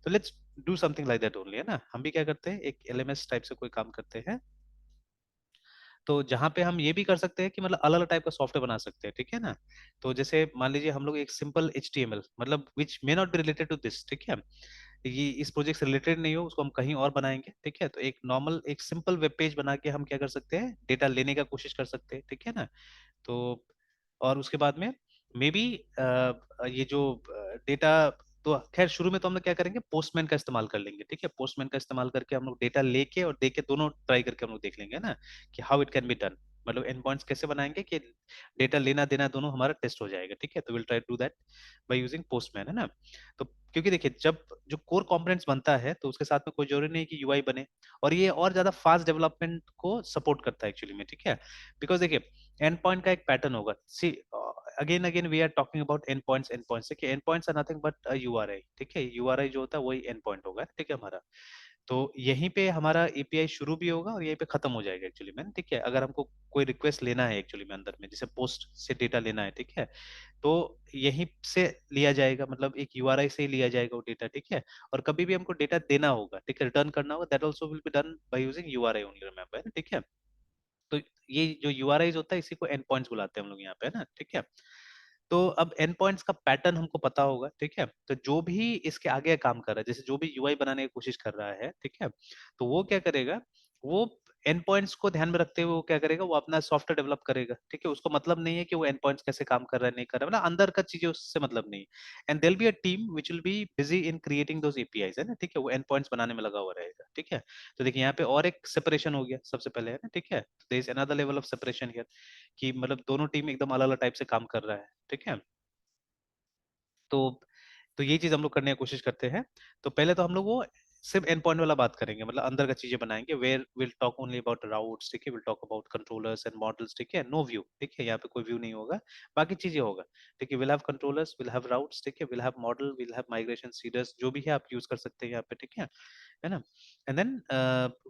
तो let's do something like that only, है ना। हम भी क्या करते हैं, एक एलएमएस टाइप से कोई काम करते हैं, तो जहाँ पे हम ये भी कर सकते हैं कि मतलब अलग अलग टाइप का सॉफ्टवेयर बना सकते हैं, ठीक है ना। तो जैसे मान लीजिए हम लोग एक सिंपल HTML, मतलब which may not be related to this, ठीक है, ये इस प्रोजेक्ट से रिलेटेड नहीं हो, उसको हम कहीं और बनाएंगे, ठीक है। तो एक नॉर्मल एक सिंपल वेब पेज बना के हम क्या कर सकते हैं, डेटा लेने का कोशिश कर सकते हैं, ठीक है ना। तो और उसके बाद में मे बी ये जो डेटा, तो खैर शुरू में तो हम लोग क्या करेंगे, पोस्टमैन का इस्तेमाल कर लेंगे, ठीक है। पोस्टमैन का इस्तेमाल करके हम लोग डेटा लेके और देके दोनों ट्राई करके हम लोग देख लेंगे ना, कि how it can be done, मतलब एंड पॉइंट्स कैसे बनाएंगे कि डेटा लेना देना दोनों हमारा टेस्ट हो जाएगा, ठीक है। तो will try to that by using Postman, है ना। तो क्योंकि देखिए, जब जो कोर कंपोनेंट्स बनता है तो उसके साथ में कोई जरूरी नहीं कि यूआई बने, और ये और ज्यादा फास्ट डेवलपमेंट को सपोर्ट करता है एक्चुअली में, ठीक है। बिकॉज देखिए, एंड पॉइंट का एक पैटर्न होगा, see again again we are talking about end points, end points, देखिए end points are nothing but URI, ठीक है। यूआरआई जो होता है वही एंड पॉइंट होगा, ठीक है हमारा। तो यहीं पे हमारा एपीआई शुरू भी होगा और यहीं पे खत्म हो जाएगा एक्चुअली में, ठीक है। अगर हमको कोई रिक्वेस्ट लेना है एक्चुअली में अंदर में, जैसे पोस्ट से डेटा लेना है, ठीक है, तो यहीं से लिया जाएगा, मतलब एक यूआरआई से ही लिया जाएगा वो डेटा, ठीक है। और कभी भी हमको डेटा देना होगा, ठीक है, रिटर्न करना होगा, that also will be done by using URI only, remember, ठीक है। तो ये जो यूआरआईज होता है इसी को एंड पॉइंट्स बुलाते हैं हम लोग यहाँ पे, है ना, ठीक है। तो अब एंड पॉइंट्स का पैटर्न हमको पता होगा, ठीक है। तो जो भी इसके आगे काम कर रहा है, जैसे जो भी यूआई बनाने की कोशिश कर रहा है, ठीक है, तो वो क्या करेगा, वो एंड पॉइंट्स को ध्यान में रखते हुए वो क्या करेगा, वो अपना सॉफ्टवेयर डेवलप करेगा, ठीक है। उसको मतलब नहीं है कि वो एंड पॉइंट्स कैसे काम कर रहा है नहीं कर रहा है, मतलब अंदर का चीजें उससे मतलब नहीं। And there be a team which will be busy in creating those APIs, है ना, ठीक है, वो एंड पॉइंट्स बनाने में लगा हुआ रहेगा, ठीक है। तो देखिए यहाँ पे और एक सेपरेशन हो गया सबसे पहले, है ना, ठीक है। There is another level of separation here, कि मतलब दोनों टीम एकदम अलग अलग टाइप से काम कर रहा है, ठीक है। तो ये चीज हम लोग करने की कोशिश करते हैं। तो पहले तो हम लोग वो सिर्फ एंड पॉइंट वाला बात करेंगे, मतलब अंदर का चीजें बनाएंगे, where will talk only about routes, ठीक है, will talk about controllers and models, ठीक है, नो व्यू, ठीक है, यहाँ पे कोई व्यू नहीं होगा, बाकी चीजें होगा, ठीक है। Will have controllers, will have routes, ठीक है, will have model, will have migration seeders, जो भी है आप यूज कर सकते हैं यहाँ पे, ठीक है ना। And then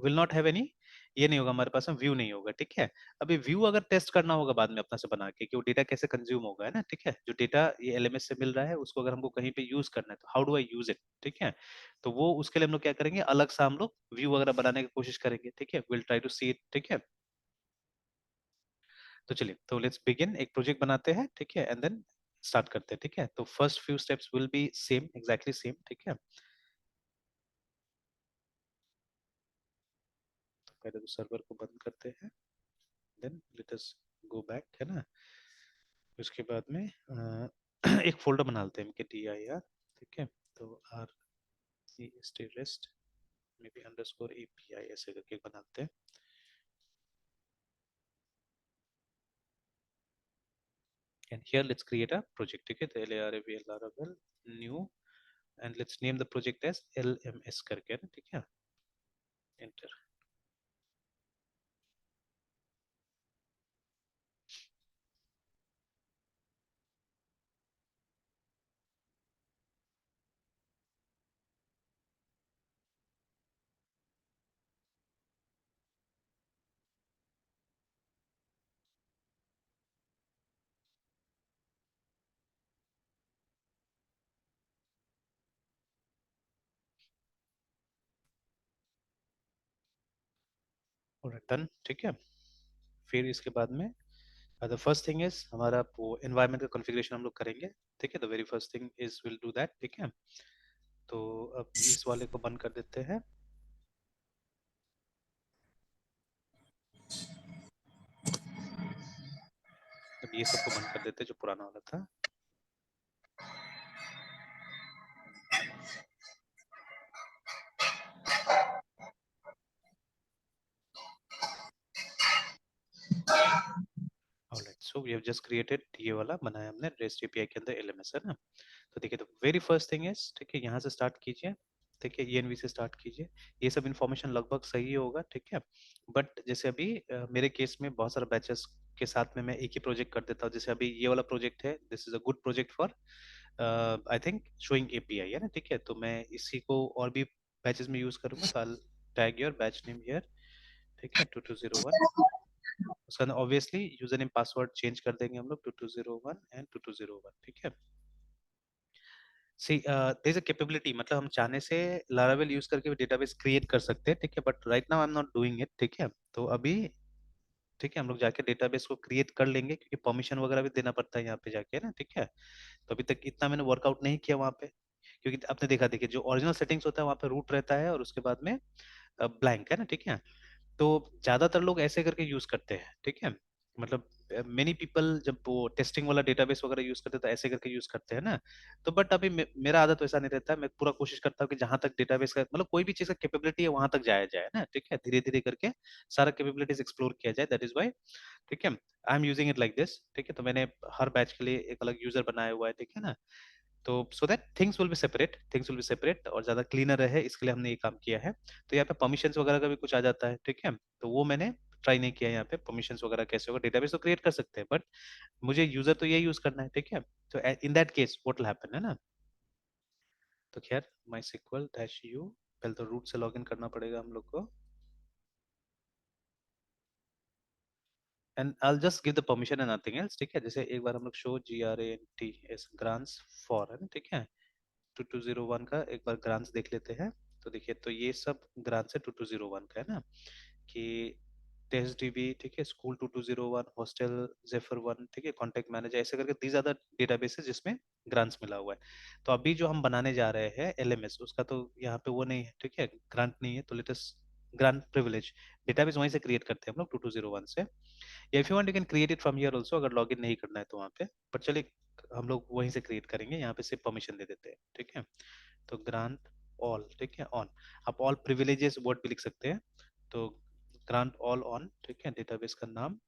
will not have any, ये नहीं होगा हमारे पास में, व्यू नहीं होगा, ठीक है। अभी व्यू अगर टेस्ट करना होगा बाद में अपना से बना के कि वो डेटा कैसे कंज्यूम होगा, है ना, ठीक है, जो डेटा ये एलएमएस से मिल रहा है उसको अगर हमको कहीं पे यूज करना है तो how do I use it, ठीक है। तो वो उसके लिए हम लोग क्या करेंगे, अलग सा हम लोग व्यू वगैरह बनाने की कोशिश करेंगे, ठीक है, will try to see it, ठीक है। तो चलिए, तो लेट्स बिगिन, एक प्रोजेक्ट बनाते हैं, ठीक है, एंड देन स्टार्ट करते हैं, ठीक है। तो first few steps will be same, exactly same, ठीक है। तो पहले तो सर्वर को बंद करते हैं, then let us go back, है ना। उसके बाद में एक फोल्डर बना लेते हैं mkdir, ठीक है। तो R E S T rest में भी अंडरस्कोर एपीआई ऐसे करके बनाते हैं। And here let's create a project, ठीक है, तो LARAVLRAVEL new, and let's name the project as LMS करके, है ना, ठीक है, एंटर। और डन, ठीक है। फिर इसके बाद में द फर्स्ट थिंग इज हमारा वो एनवायरनमेंट का कॉन्फ़िगरेशन हम लोग करेंगे, ठीक है। The very first thing is will do that, ठीक है। तो अब इस वाले को बंद कर देते हैं, अब ये सबको बंद कर देते हैं जो पुराना वाला था। Alright, so we have just created, ये वाला बनाया हमने रेस्ट एपीआई के अंदर एलएमएस, है ना। तो देखिए, तो वेरी फर्स्ट थिंग इज, ठीक है, यहाँ से स्टार्ट कीजिए, ठीक है, ENV से स्टार्ट कीजिए। ये सब इन्फॉर्मेशन लगभग सही होगा, ठीक है। बट जैसे अभी मेरे केस में बहुत सारे बैचेस के साथ में मैं एक ही प्रोजेक्ट कर देता हूँ। जैसे अभी ये वाला प्रोजेक्ट है, this is a good project for I think showing API है ना, ठीक है। तो मैं इसी को और भी बैचेस में यूज करूंगा, तो I tag your batch name here, ठीक है, 2201। उसका obviously user name password change कर देंगे हम लोग, 2201 एंड 2201, ठीक है। सी देयर इज अ कैपेबिलिटी, मतलब हम चाहने से लारावेल यूज करके भी डेटाबेस क्रिएट कर सकते हैं, ठीक है, but right now I am not doing it, ठीक है। तो अभी ठीक है, हम लोग जाके डेटाबेस को क्रिएट कर लेंगे, क्योंकि परमिशन वगैरह भी देना पड़ता है यहाँ पे जाके ना, ठीक है। तो अभी तक इतना मैंने वर्कआउट नहीं किया वहाँ पे, क्योंकि आपने देखा, देखिए जो ओरिजिनल सेटिंग्स होता है वहाँ पे रूट रहता है और उसके बाद में ब्लैंक है ना, ठीक है। तो ज्यादातर लोग ऐसे करके यूज करते हैं, ठीक है। मतलब मेनी पीपल जब वो टेस्टिंग वाला डेटाबेस वगैरह यूज करते हैं तो ऐसे करके यूज करते हैं ना। तो बट अभी मेरा आदत वैसा नहीं रहता है। मैं पूरा कोशिश करता हूँ कि जहां तक डेटाबेस का मतलब कोई भी चीज का कैपेबिलिटी है वहां तक जाया जाए ना, ठीक है। धीरे धीरे करके सारा कैपेबिलिटीज एक्सप्लोर किया जाए, दैट इज वाई, ठीक है, I am using it like this, ठीक है। तो मैंने हर बैच के लिए एक अलग यूजर बनाया हुआ है, ठीक है ना। तो so that things will be separate और ज्यादा क्लीनर रहे, इसके लिए हमने ये काम किया है। तो यहाँ पे परमिशंस वगैरह का भी कुछ आ जाता है, ठीक है। तो वो मैंने ट्राई नहीं किया यहाँ पे, परमिशंस वगैरह कैसे होगा। डेटाबेस तो क्रिएट कर सकते हैं, बट मुझे यूजर तो ये यूज करना है, ठीक है। तो in that case what will happen है ना। तो खैर, माई सिक्वल डैश यू, पहले तो रूट से लॉगिन करना पड़ेगा हम लोग को, and I just give the permission and nothing else, ठीक है। जैसे एक बार हम लोग शो GRANTS ग्रांट्स फॉर है ना, ठीक है, 2201 का एक बार ग्रांट्स देख लेते हैं। तो देखिए, तो ये सब ग्रांट्स है 2201 का, है ना, कि टेस्ट DB, ठीक है, स्कूल 2201, हॉस्टल जेफर 1, ठीक है, कॉन्टेक्ट मैनेजर, ऐसे करके दीज आर द डेटाबेसेस जिसमें ग्रांट्स मिला हुआ है। तो अभी जो हम बनाने जा रहे हैं LMS, उसका तो यहाँ पे वो नहीं है, ठीक है, ग्रांट नहीं है। तो लेटेस्ट ग्रांट प्रिविलेज डेटाबेस वहीं से क्रिएट करते हैं हम लोग 2201 से, या if you want you can create it from here also, अगर लॉगिन नहीं करना है तो वहाँ पे। पर चलिए, हम लोग वहीं से क्रिएट करेंगे, यहाँ पे सिर्फ परमिशन दे देते हैं, ठीक है। तो ग्रांट ऑल, ठीक है, ऑन। आप ऑल प्रिविलेजेस वर्ड भी लिख सकते हैं। तो ग्रांट ऑल ऑन, ठीक है, डेटाबेस का नाम,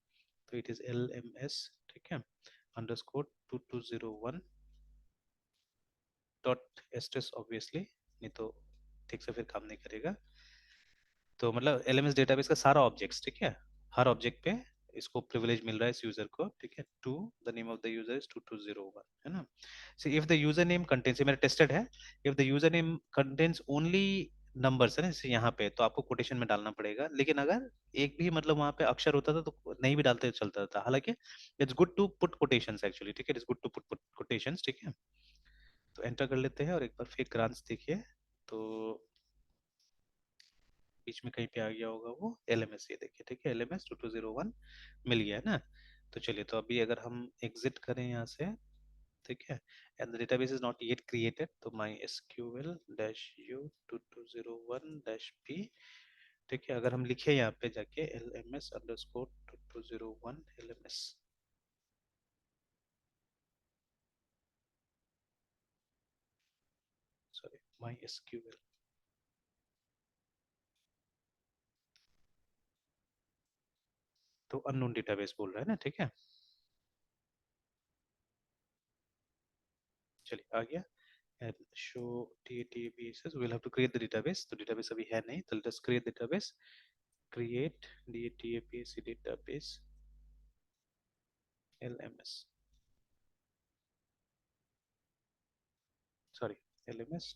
तो इट इज LMS, ठीक है, _2201 डॉट एस्टेस, ऑब्वियसली, नहीं तो ठीक से फिर काम नहीं करेगा। तो मतलब LMS डेटाबेस का सारा ऑब्जेक्ट्स, ठीक है, हर ऑब्जेक्ट पे इसको प्रिविलेज मिल रहा है इस यूजर को, ठीक है। To the name of the user is 2201, है ना। See if the user name contains, मेरा टेस्टेड है, if the user name contains only numbers है ना, जैसे यहाँ पे, तो आपको कोटेशन में डालना पड़ेगा। लेकिन अगर एक भी मतलब वहाँ पे अक्षर होता था तो नहीं भी डालते तो चलता था, हालांकि it's good to put quotations actually, ठीक है, it's good to put quotations, ठीक है। तो एंटर कर लेते हैं और एक बार फिर ग्रांट्स देखिए, तो बीच में कहीं पे आ गया होगा वो LMS, ये देखिए, ठीक है, LMS 2201 मिल गया है ना। तो चलिए, तो अभी अगर हम एग्जिट करें यहाँ से, ठीक है, and the database is not yet created, तो MySQL dash u 2201 dash p, ठीक है। अगर हम लिखे यहाँ पे जाके LMS underscore 2201 LMS, sorry, MySQL, तो अननोन डेटाबेस बोल रहा है ना, ठीक है। चलिए, आ गया। And show databases, we'll have to create the database, तो database अभी है नहीं, तो let us create database, create database database LMS, sorry, LMS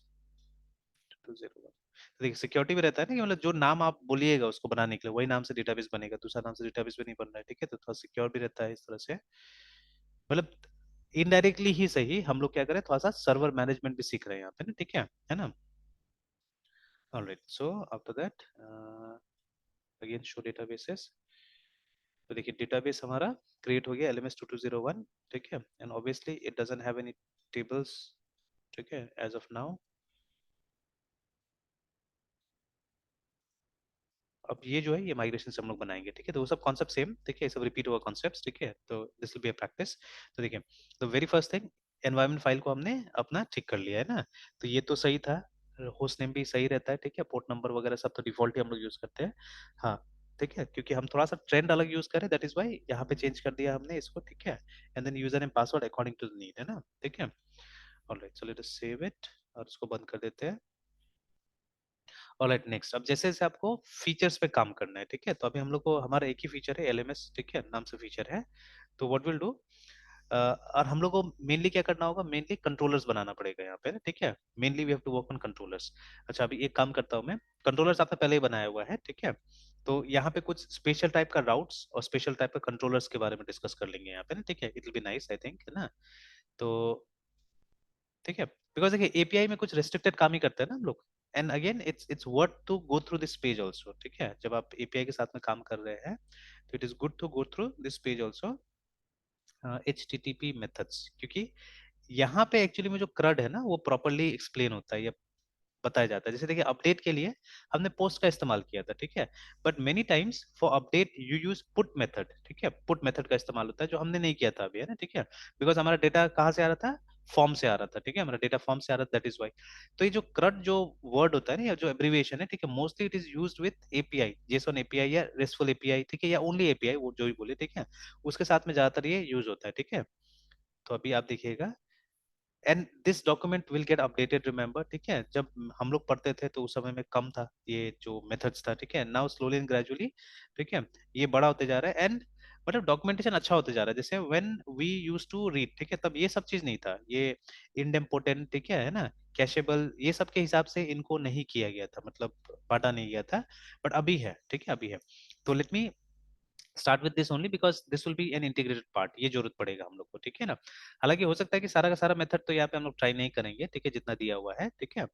201। तो देखिए, सिक्योरिटी भी रहता है ना, कि मतलब जो नाम आप बोलिएगा उसको बनाने के लिए वही नाम से डेटाबेस बनेगा, दूसरा नाम से डेटाबेस भी नहीं बन रहा है, ठीक है। तो थोड़ा सिक्योर भी रहता है इस तरह से, मतलब इनडायरेक्टली ही सही, हम लोग क्या करें, थोड़ा सा सर्वर मैनेजमेंट भी सीख रहे हैं यहाँ पे ना, ठीक है ना। Alright, so after that again show databases. तो देखिए, डेटाबेस हमारा क्रिएट हो गया LMS 2201, ठीक है, and obviously it doesn't have any tables, ठीक है, एज ऑफ नाउ। अब ये जो है, ये माइग्रेशन से हम लोग बनाएंगे, ठीक है। तो वो सब कॉन्सेप्ट सेम, ठीक है, ये सब रिपीट हुआ कॉन्सेप्ट्स, ठीक है। तो this will be a practice. तो देखिए, तो very first thing, environment file को हमने अपना ठीक कर लिया है ना। तो ये तो सही था, होस्ट नेम भी सही रहता है, ठीक है, पोर्ट नंबर वगैरह सब तो डिफॉल्ट ही हम लोग यूज करते हैं। हाँ, ठीक है, क्योंकि हम थोड़ा सा ट्रेंड अलग यूज करें, दैट इज वाई यहाँ पे चेंज कर दिया हमने इसको, ठीक है। And then user and password according to the need, है ना, ठीक है। Alright, so let us save it और इसको बंद कर देते हैं। ऑलराइट, नेक्स्ट, अब जैसे जैसे आपको फीचर्स पे काम करना है, ठीक है, तो अभी हम लोग को हमारा एक ही फीचर है, एलएमएस, ठीक है, नाम से फीचर है। तो व्हाट विल डू, और हम लोग को मेनली क्या करना होगा, मेनली कंट्रोलर्स बनाना पड़ेगा यहाँ पे ना, ठीक है, mainly we have to work on controllers. अच्छा, अभी एक काम करता हूँ मैं, कंट्रोलर्स आपने पहले ही बनाया हुआ है, ठीक है, तो यहाँ पे कुछ स्पेशल टाइप का राउट्स और स्पेशल टाइप का कंट्रोलर्स के बारे में डिस्कस कर लेंगे यहाँ पे ना, ठीक है, it will be nice I think, है ना। तो ठीक है, बिकॉज देखिए एपीआई में कुछ रेस्ट्रिक्टेड काम ही करते हैं ना हम लोग, and again it's worth to go through this page also, ठीक है, जब आप एपीआई के साथ में काम कर रहे हैं तो it is good to go through this page also, HTTP methods, क्योंकि यहाँ पे एक्चुअली में जो क्रड है ना वो प्रॉपरली एक्सप्लेन होता है या बताया जाता है। जैसे देखिए अपडेट के लिए हमने पोस्ट का इस्तेमाल किया था, ठीक है, but many times for update you use put method, ठीक है, पुट मेथड का इस्तेमाल होता है जो हमने नहीं किया था अभी, है ना, ठीक है, बिकॉज हमारा डेटा कहाँ से आ रहा था, फॉर्म से आ रहा था, ठीक है, हमारा डेटा फॉर्म से आ रहा था, दैट इज वाई। तो ये जो क्रड जो वर्ड होता है ना या जो एब्रिविएशन है, ठीक है, mostly it is used with API, JSON API या रेस्टफुल एपीआई, ठीक है, या ओनली एपीआई, वो जो भी बोले, ठीक है, उसके साथ में ज्यादातर ये यूज होता है, ठीक है। तो अभी आप देखिएगा, and this document will get updated, remember, ठीक है, जब हम लोग पढ़ते थे तो उस समय में कम था ये जो मेथड्स था, ठीक है, नाउ स्लोली एंड ग्रेजुअली, ठीक है, ये बड़ा होते जा रहा है, एंड मतलब डॉक्यूमेंटेशन अच्छा होते जा रहा है। जैसे when we used to read, ठीक है, तब ये सब चीज नहीं था, ये इंडेम्पोर्टेंट, ठीक है ना, कैशेबल, ये सब के हिसाब से इनको नहीं किया गया था, मतलब बांटा नहीं गया था, बट अभी है, ठीक है, अभी है। तो let me start with this only because this will be an integrated part, ये जरूरत पड़ेगा हम लोग को, ठीक है ना। हालांकि हो सकता है कि सारा का सारा मेथड तो यहाँ पे हम लोग ट्राई नहीं करेंगे, ठीक है, जितना दिया हुआ है, ठीक है,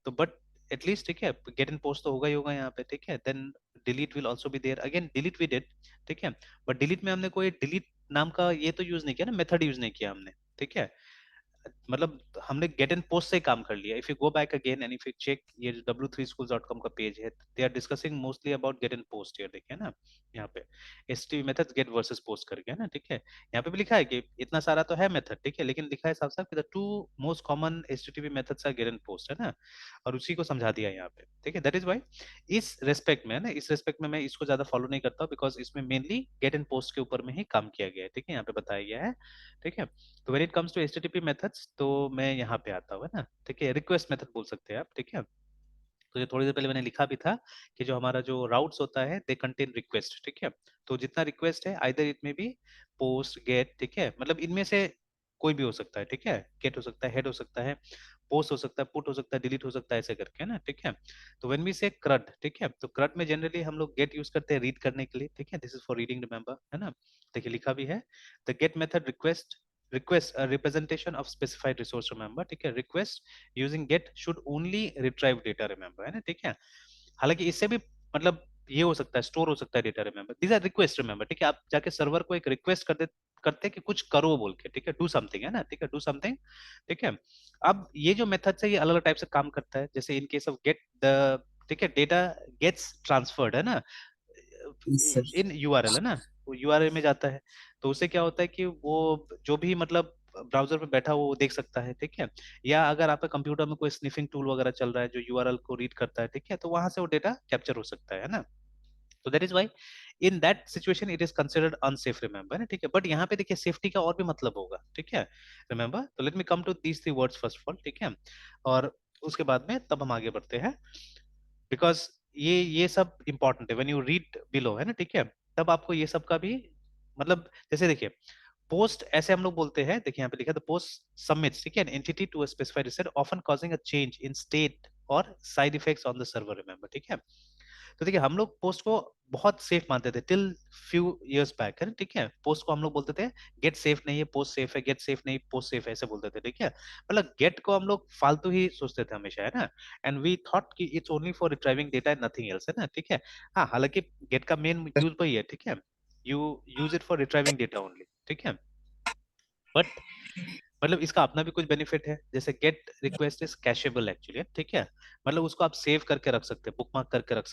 तो बट एटलीस्ट, ठीक है, गेट इन पोस्ट तो होगा ही होगा यहाँ पे, ठीक है, then delete will also be there, again delete we did, ठीक है, बट डिलीट में हमने कोई डिलीट नाम का ये तो यूज नहीं किया ना, मेथड यूज नहीं किया हमने, ठीक है, मतलब हमने गेट एंड पोस्ट से काम कर लिया। If you go back again and if you check, ये जो w3schools.com का पेज है, they are discussing mostly about get and post, here देखिए ना, यहाँ पे HTTP methods get versus post करके है ना, ठीक है, यहाँ पे भी लिखा है कि इतना सारा तो है मेथड, ठीक है, लेकिन लिखा है साफ साफ कि the two most common HTTP methods are get and post, है ना, और उसी को समझा दिया यहाँ पे, ठीक है, दैट इज व्हाई इस रेस्पेक्ट में है ना, इस रेस्पेक्ट में मैं इसको ज्यादा फॉलो नहीं करता बिकॉज इसमें मेनली गेट एंड पोस्ट के ऊपर में ही काम किया गया है, ठीक है, यहाँ पे बताया गया है, ठीक है। तो when it comes to HTTP methods, तो मैं यहाँ पे आता हूँ, है ना, ठीक है, रिक्वेस्ट मेथड बोल सकते हैं आप, ठीक है। तो जो थोड़ी देर पहले मैंने लिखा भी था कि जो हमारा जो राउट्स होता है दे कंटेन रिक्वेस्ट, ठीक है, तो जितना रिक्वेस्ट है आइदर इट में बी पोस्ट, गेट, ठीक है, मतलब इनमें से कोई भी हो सकता है, ठीक है, गेट हो सकता है, हेड हो सकता है, पोस्ट हो सकता है, पुट हो सकता है, डिलीट हो सकता है, ऐसे करके, है ना, ठीक है। तो व्हेन वी से क्रड, ठीक है, तो क्रड में जनरली हम लोग गेट यूज करते हैं रीड करने के लिए, ठीक है, this is for reading, remember, है ना। देखिए लिखा भी है, the get method request a representation of specified resource, remember, ठीक है, request using get should only retrieve data, remember, है ना, ठीक है। हालांकि इससे भी मतलब ये हो सकता है, स्टोर हो सकता है data, remember, these are request, remember, ठीक है, आप जाके सर्वर को एक रिक्वेस्ट करते हैं कि कुछ करो बोल के, ठीक है, डू समथिंग, है ना, ठीक है, डू समथिंग, ठीक है। अब ये जो मेथड है ये अलग अलग टाइप से काम करता है, जैसे in case of get the, ठीक है, डेटा गेट्स ट्रांसफर्ड, है ना, यस सर। इन यूआरएल, है ना, वो यूआरएल में जाता है, तो उससे क्या होता है कि वो जो भी मतलब ब्राउजर पे बैठा हुआ वो देख सकता है, ठीक है, या अगर आपके कंप्यूटर में कोई स्निफिंग टूल वगैरह चल रहा है जो यूआरएल को रीड करता है, ठीक है, तो वहां से वो डेटा कैप्चर हो सकता है ना। तो that is why in that situation it is considered unsafe, remember, ना, ठीक है, बट यहाँ पे देखिए सेफ्टी का और भी मतलब होगा, ठीक है, रिमेंबर, तो let me come to these three words first of all, ठीक है, और उसके बाद में तब हम आगे बढ़ते हैं, बिकॉज ये सब इंपॉर्टेंट है, व्हेन यू रीड बिलो, है ना, ठीक है, तब आपको ये सब का भी मतलब, जैसे देखिए पोस्ट ऐसे हम लोग बोलते हैं, देखिए यहाँ पे लिखा है, द पोस्ट सबमिट्स, ठीक है, an entity to a specified reset often causing a change in state or side effects on the server, remember, ठीक है। तो देखिए हम लोग पोस्ट को बहुत सेफ मानते थे टिल फ्यू इयर्स बैक, है ना, ठीक है, पोस्ट को हम लोग बोलते थे गेट सेफ नहीं है, पोस्ट सेफ है, गेट सेफ नहीं, पोस्ट सेफ है, ऐसे बोलते थे, ठीक है, मतलब गेट को हम लोग फालतू ही सोचते थे हमेशा, है ना, एंड वी थॉट कि it's only for retrieving data and nothing else, है ना, ठीक है। हाँ, हालांकि गेट का मेन यूज वही है, ठीक है, you use it for retrieving data only, ठीक है, बट मतलब इसका अपना भी कुछ बेनिफिट है, जैसे गेट रिक्वेस्ट इज कैशेबल एक्चुअली, ठीक है, मतलब उसको आप सेव करके रख सकते हैं, बुकमार्क करके रख सकते